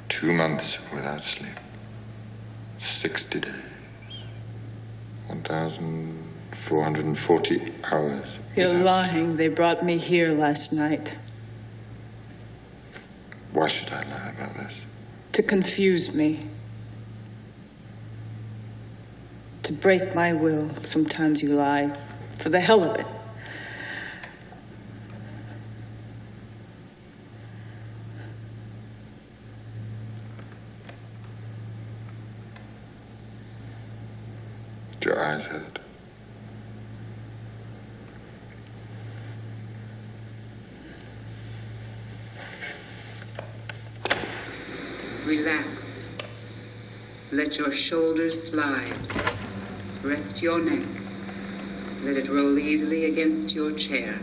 2 months without sleep. 60 days. 1,440 hours. You're lying. They brought me here last night. Why should I lie about this? To confuse me. To break my will. Sometimes you lie. For the hell of it. Your eyes hurt. Relax. Let your shoulders slide. Rest your neck. Let it roll easily against your chair.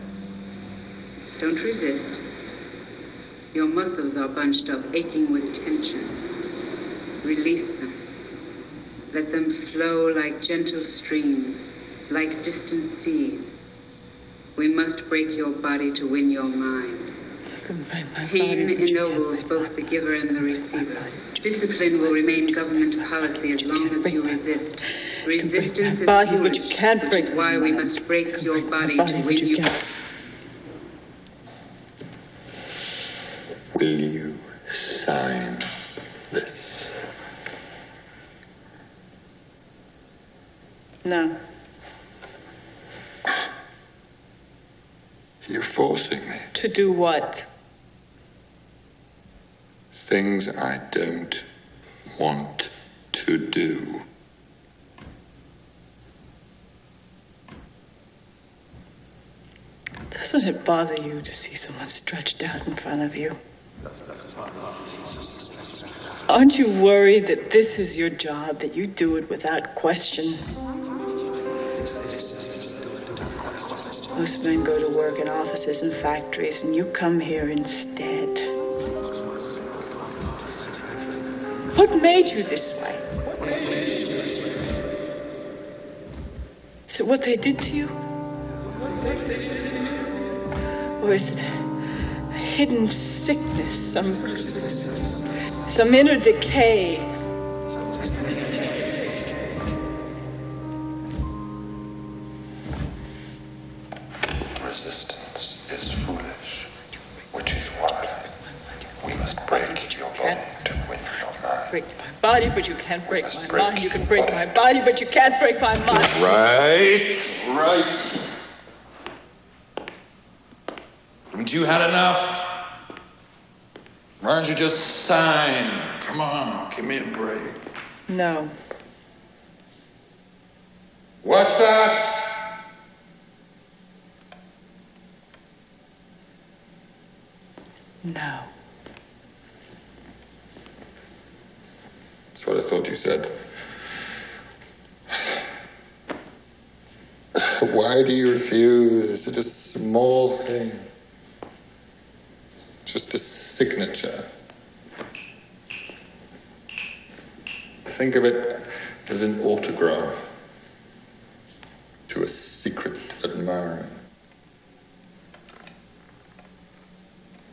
Don't resist. Your muscles are bunched up, aching with tension. Release them. Let them flow like gentle streams, like distant seas. We must break your body to win your mind. Pain ennobles both the giver and the receiver. Discipline will remain government policy as long as you resist. Resistance is body, but you can't break why we must break your body to win you. Will you sign this? No. You're forcing me. To do what? Things I don't want to do. Doesn't it bother you to see someone stretched out in front of you? Aren't you worried that this is your job, that you do it without question? Most men go to work in offices and factories, and you come here instead. What made you this way? Is it what they did to you? Or is it a hidden sickness, some inner decay? Resistance is foolish, which is why we must break your body to win your mind. Break my body, but you can't break my mind. You can break my body, but you can't break my mind. Right. Haven't you had enough? Why don't you just sign? Come on, give me a break. No. What's that? No. That's what I thought you said. Why do you refuse? It's a small thing. Just a signature. Think of it as an autograph to a secret admirer.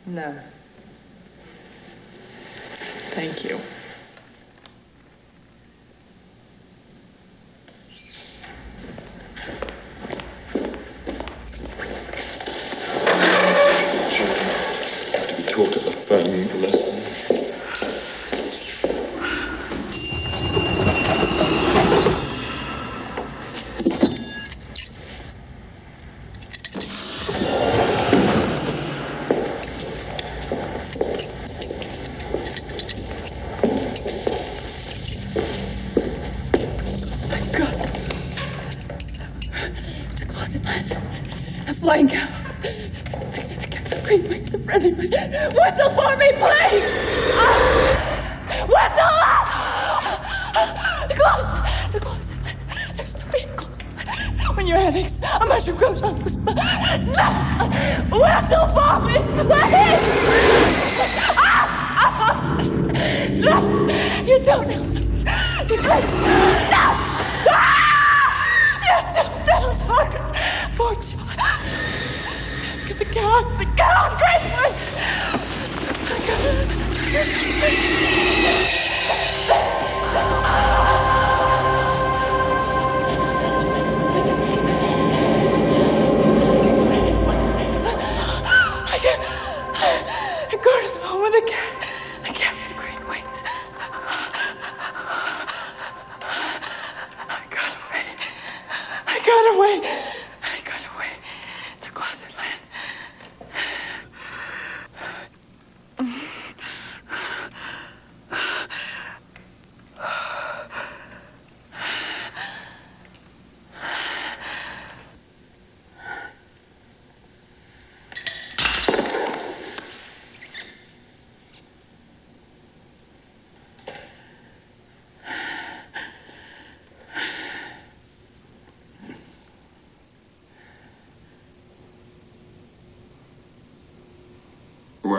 No. Thank you. Children have to be taught a firm lesson. Flying cow. The green wings of red. Whistle for me, please! Whistle! The clothes. There's no being clothes. When your head aches, a mushroom grows on the whistle. No! Whistle for me, please! No! You don't know. You can't. No! You don't know. Poor child. The cows, great one!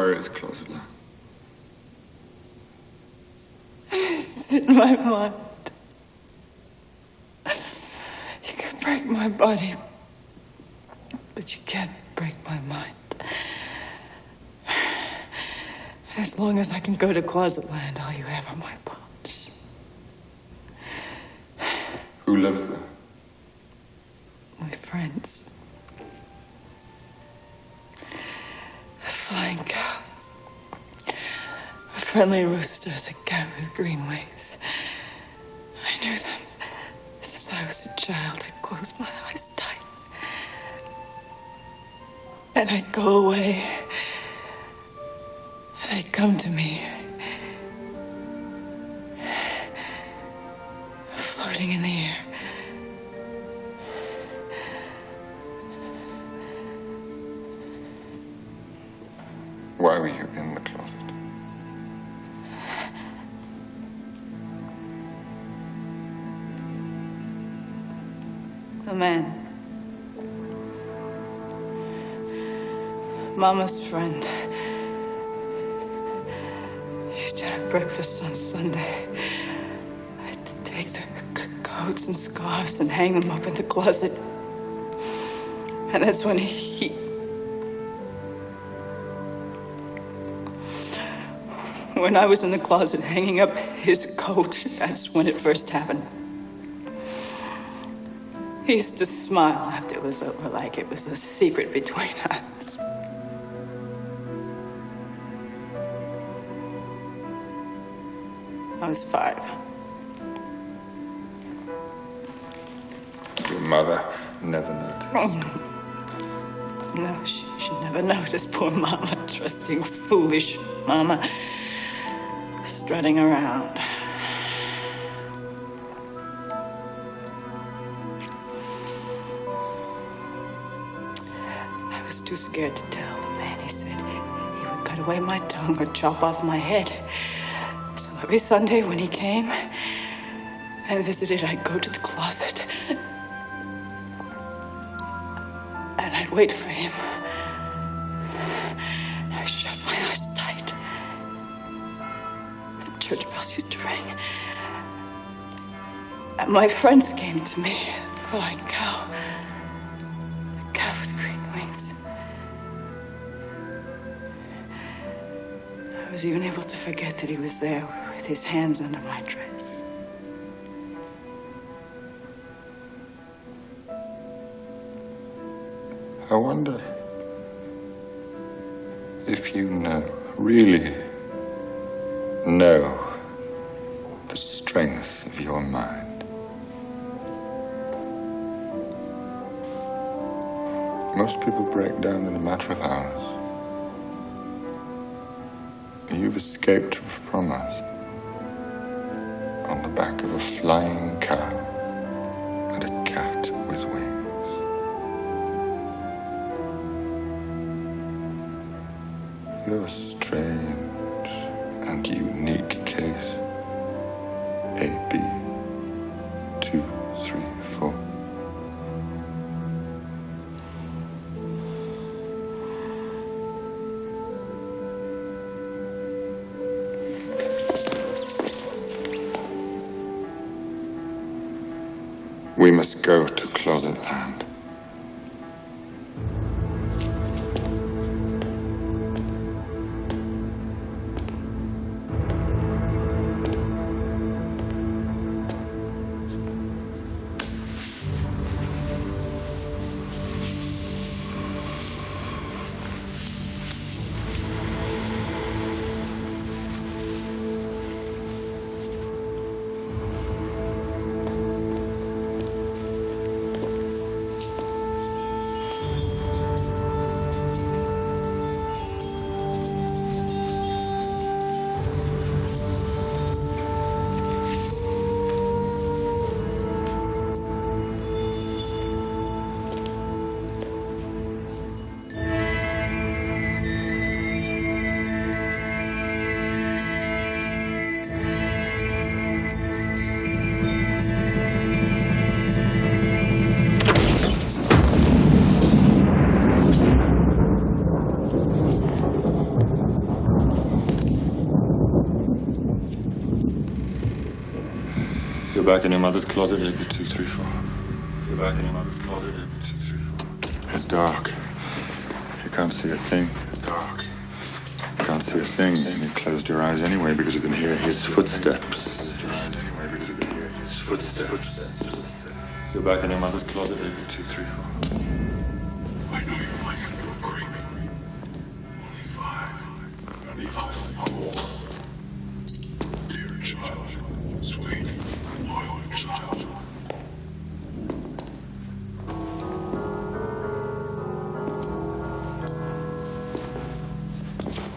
Where is Closet Land? It's in my mind. You can break my body, but you can't break my mind. As long as I can go to Closet Land, all you have are my bones. Who lives there? My friends. A flying cow. A friendly rooster, the cat with green wings. I knew them since I was a child. I'd close my eyes tight. And I'd go away. And they'd come to me. Floating in the air. Why were you in the closet? A man. Mama's friend. Used to have breakfast on Sunday. I'd take the coats and scarves and hang them up in the closet. And that's when he when I was in the closet hanging up his coat, that's when it first happened. He used to smile after it was over, like it was a secret between us. I was 5. Your mother never noticed. No, she never noticed. Poor Mama, trusting, foolish Mama, strutting around. I was too scared to tell the man. He said he would cut away my tongue or chop off my head. So every Sunday when he came and visited, I'd go to the closet and I'd wait for him. I shut my eyes tight. The church bells used to ring. And my friends came to me. The flying cow. The cow with green wings. I was even able to forget that he was there with his hands under my dress. I wonder if you know, really know, the strength of your mind. Most people break down in a matter of hours. You've escaped from us on the back of a flying cow and a cat with wings. You're a strange and unique case. A, B, 2, 3, 4. We must go to Closet Land. You're back in your mother's closet, April 234. You're back in your mother's closet, April 234. It's dark. You can't see a thing. It's dark. You can't see a thing, and you closed your eyes anyway because you can hear his footsteps. You're back in your mother's closet, April 234. I know you like it, little creep. Only 5. Only us more. Dear child, sweet, loyal child.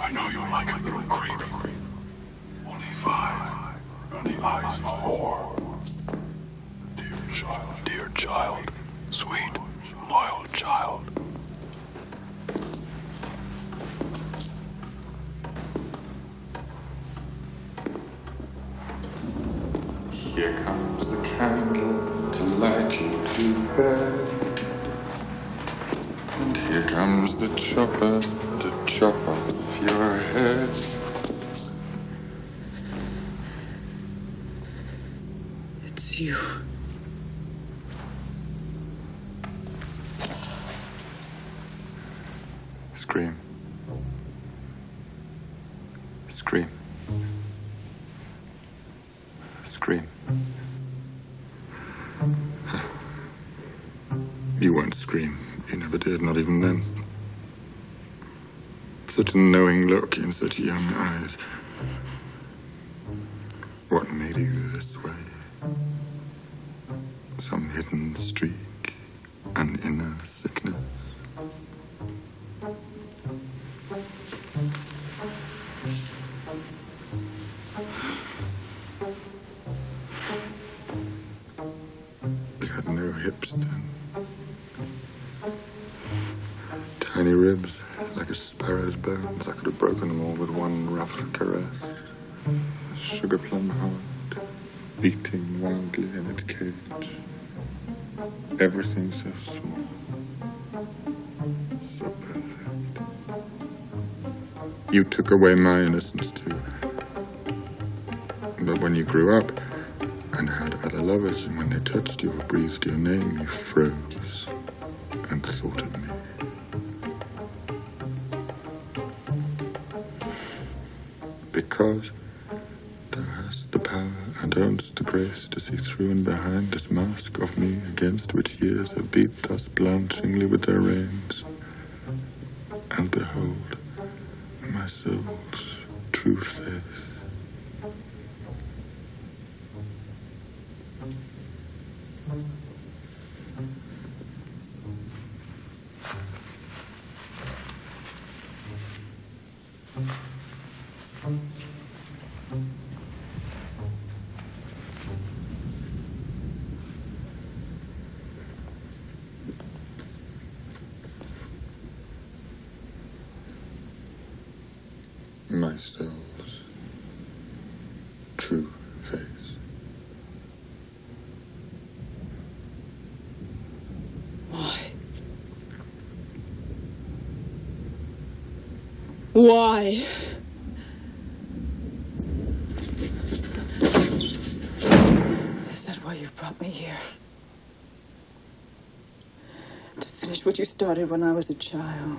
I know you like it, little creep. Only 5. Only eyes of whore. Dear child, sweet, loyal child. Here comes the candle to light you to bed. And here comes the chopper to chop off your head. It's you. Scream. Scream. Scream. You won't scream. You never did, not even then. Such a knowing look in such young eyes. What made you this way? Some hidden streak, an inner sickness. You had no hips then. Tiny ribs, like a sparrow's bones. I could have broken them all with one rough caress. A sugar plum heart, beating wildly in its cage. Everything so small, so perfect. You took away my innocence too. But when you grew up and had other lovers, and when they touched you or breathed your name, you froze and thought of me. Because thou hast the power and ownst the grace to see through and behind this mask of me against which years have beat thus blanchingly with their reins. And behold, my soul's true face. My soul's true face. Why? Why? Is that why you brought me here? To finish what you started when I was a child.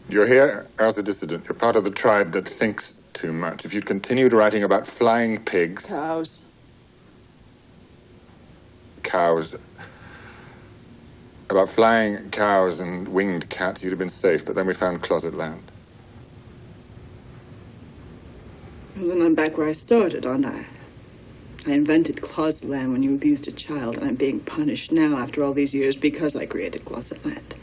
You're here as a dissident. You're part of the tribe that thinks too much. If you'd continued writing about flying pigs... Cows. Cows. About flying cows and winged cats, you'd have been safe, but then we found closet land. Well, then I'm back where I started, aren't I? I invented closet land when you abused a child, and I'm being punished now after all these years because I created closet land.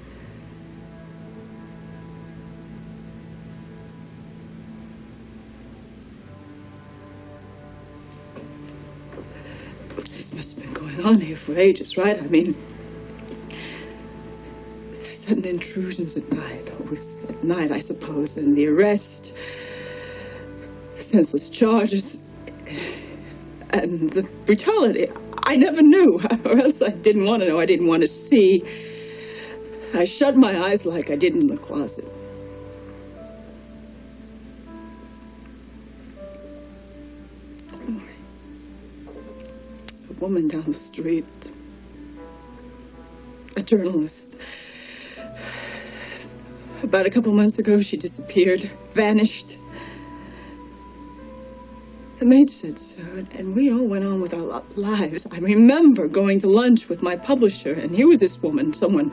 This must have been going on here for ages, right? I mean, sudden intrusions at night, always at night, I suppose, and the arrest, the senseless charges, and the brutality. I never knew, or else I didn't want to know. I didn't want to see. I shut my eyes like I did in the closet. woman down the street. A journalist. About a couple months ago, she disappeared, vanished. The maid said so, and we all went on with our lives. I remember going to lunch with my publisher, and here was this woman, someone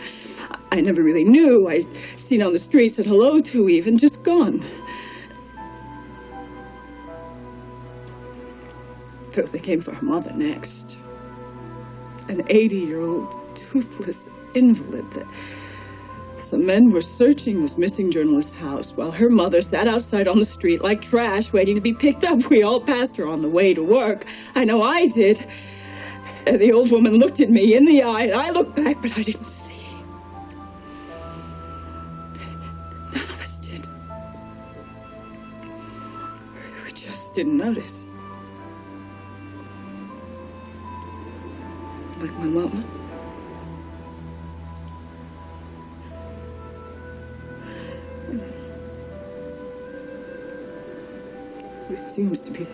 I never really knew. I'd seen on the street, said hello to even, just gone. So they came for her mother next. An 80-year-old, toothless invalid that... Some men were searching this missing journalist's house while her mother sat outside on the street like trash waiting to be picked up. We all passed her on the way to work. I know I did. And the old woman looked at me in the eye, and I looked back, but I didn't see. None of us did. We just didn't notice. Like my mama. It seems to be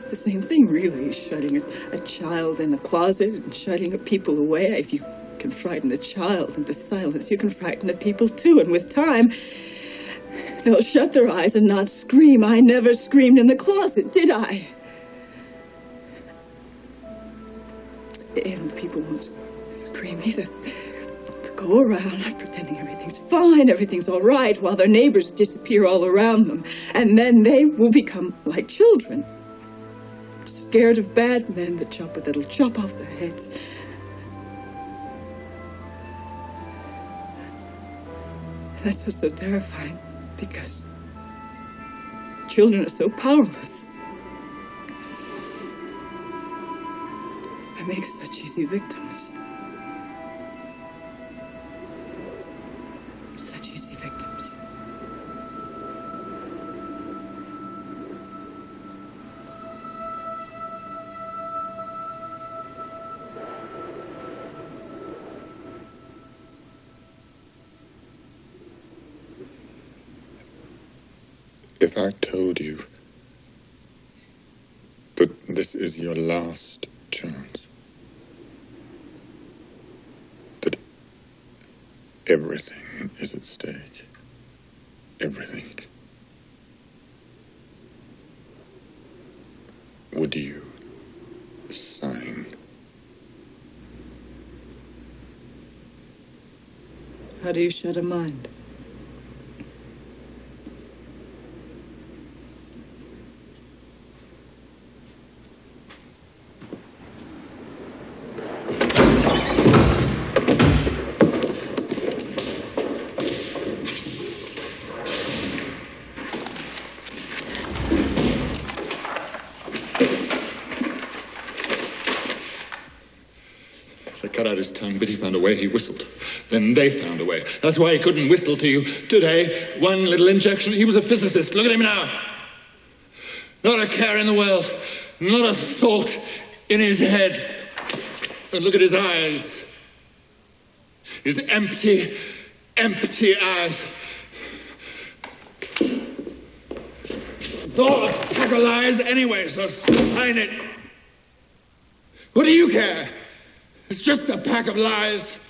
the same thing, really. Shutting a child in a closet and shutting people away. If you can frighten a child into silence, you can frighten the people too. And with time, they'll shut their eyes and not scream. I never screamed in the closet, did I? And the people won't scream either. They'll go around pretending everything's fine, everything's all right, while their neighbors disappear all around them. And then they will become like children, scared of bad men that'll chop off their heads. That's what's so terrifying, because children are so powerless. They make such easy victims. Such easy victims. If I told you that this is your last chance, that everything is at stake, everything, would you sign? How do you shut a mind? Cut out his tongue, but he found a way. He whistled. Then they found a way. That's why he couldn't whistle to you today. One little injection. He was a physicist. Look at him now. Not a care in the world. Not a thought in his head. And look at his eyes. His empty, empty eyes. It's all a pack of lies anyway, so sign it. What do you care? It's just a pack of lies.